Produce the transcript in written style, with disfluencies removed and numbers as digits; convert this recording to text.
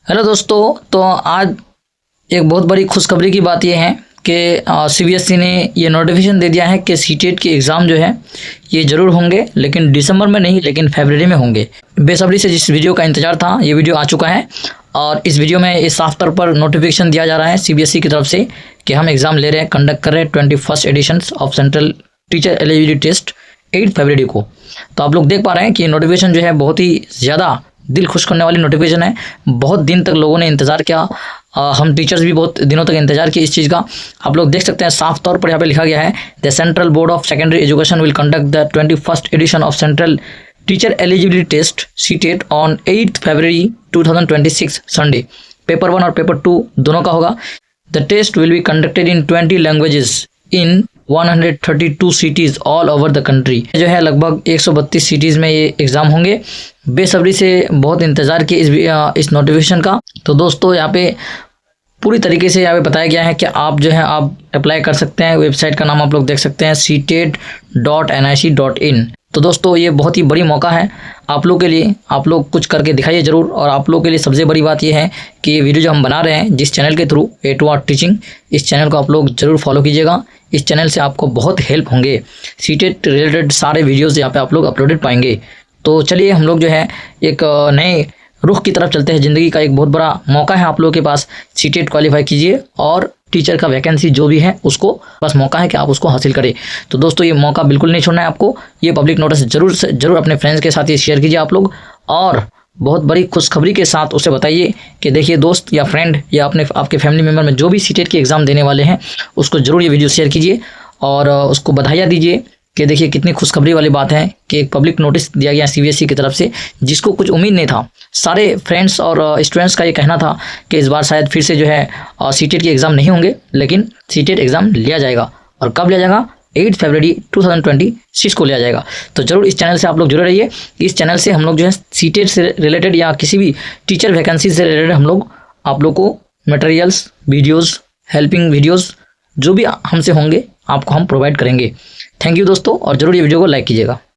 Hello दोस्तों, तो आज एक बहुत बड़ी खुशखबरी की बात यह है कि सीबीएसई ने ये नोटिफिकेशन दे दिया है कि सीटेट के एग्ज़ाम जो है ये ज़रूर होंगे, लेकिन दिसंबर में नहीं, लेकिन फरवरी में होंगे। बेसब्री से जिस वीडियो का इंतज़ार था ये वीडियो आ चुका है और इस वीडियो में इस साफ तौर पर नोटिफिकेशन दिया जा रहा है सीबीएसई की तरफ से कि हम एग्ज़ाम ले रहे हैं, कंडक्ट कर रहे हैं 21st edition of central teacher eligibility test 8 फरवरी को। तो आप लोग देख पा रहे हैं कि ये नोटिफिकेशन जो है बहुत ही ज़्यादा दिल खुश करने वाली नोटिफिकेशन है। बहुत दिन तक लोगों ने इंतज़ार किया, हम टीचर्स भी बहुत दिनों तक इंतजार किए इस चीज़ का। आप लोग देख सकते हैं साफ तौर पर यहाँ पे लिखा गया है, the central board of secondary education will conduct the 21st edition of central teacher eligibility test CTET on 8 February 2026 Sunday. Paper 1 और पेपर 2 दोनों का होगा। The test will be conducted in 20 languages in 132 cities all over the country. जो है लगभग 132 cities में ये exam होंगे। बेसब्री से बहुत इंतज़ार किए इस नोटिफिकेशन का। तो दोस्तों यहाँ पे पूरी तरीके से यहाँ पे बताया गया है कि आप जो है आप अप्लाई कर सकते हैं। वेबसाइट का नाम आप लोग देख सकते हैं ctet.nic.in। तो दोस्तों ये बहुत ही बड़ी मौका है आप लोग के लिए। आप लोग कुछ करके दिखाइए ज़रूर। और आप लोग के लिए सबसे बड़ी बात यह है कि ये वीडियो जो हम बना रहे हैं जिस चैनल के थ्रू A2 आर्ट टीचिंग, इस चैनल को आप लोग ज़रूर फॉलो कीजिएगा। इस चैनल से आपको बहुत हेल्प होंगे। सीटेट रिलेटेड सारे वीडियोज़ यहाँ पे आप लोग अपलोडेड पाएंगे। तो चलिए हम लोग जो है एक नए रुख की तरफ चलते हैं। ज़िंदगी का एक बहुत बड़ा मौका है आप लोगों के पास। सीटेट क्वालिफाई कीजिए और टीचर का वैकेंसी जो भी है उसको बस मौका है कि आप उसको हासिल करें। तो दोस्तों ये मौका बिल्कुल नहीं छोड़ना है आपको। ये पब्लिक नोटिस ज़रूर अपने फ्रेंड्स के साथ ये शेयर कीजिए आप लोग। और बहुत बड़ी खुशखबरी के साथ उसे बताइए कि देखिए दोस्त या फ्रेंड या आपके फैमिली मेम्बर में जो भी सीटेट के एग्ज़ाम देने वाले हैं उसको ज़रूर ये वीडियो शेयर कीजिए और उसको बधाइयाँ दीजिए कि देखिए कितनी खुशखबरी वाली बात है कि एक पब्लिक नोटिस दिया गया सीबीएसई की तरफ से, जिसको कुछ उम्मीद नहीं था। सारे फ्रेंड्स और स्टूडेंट्स का ये कहना था कि इस बार शायद फिर से जो है सीटेट के एग्ज़ाम नहीं होंगे, लेकिन सीटेट एग्ज़ाम लिया जाएगा। और कब लिया जाएगा? 8 फरवरी 2026 को लिया जाएगा। तो ज़रूर इस चैनल से आप लोग जुड़े रहिए। इस चैनल से हम लोग जो है सीटेट से रिलेटेड या किसी भी टीचर वैकेंसी से रिलेटेड हम लोग आप लोग को मटेरियल्स, वीडियोज़, हेल्पिंग वीडियोज़ जो भी हमसे होंगे आपको हम प्रोवाइड करेंगे। थैंक यू दोस्तों, और ज़रूर ये वीडियो को लाइक कीजिएगा।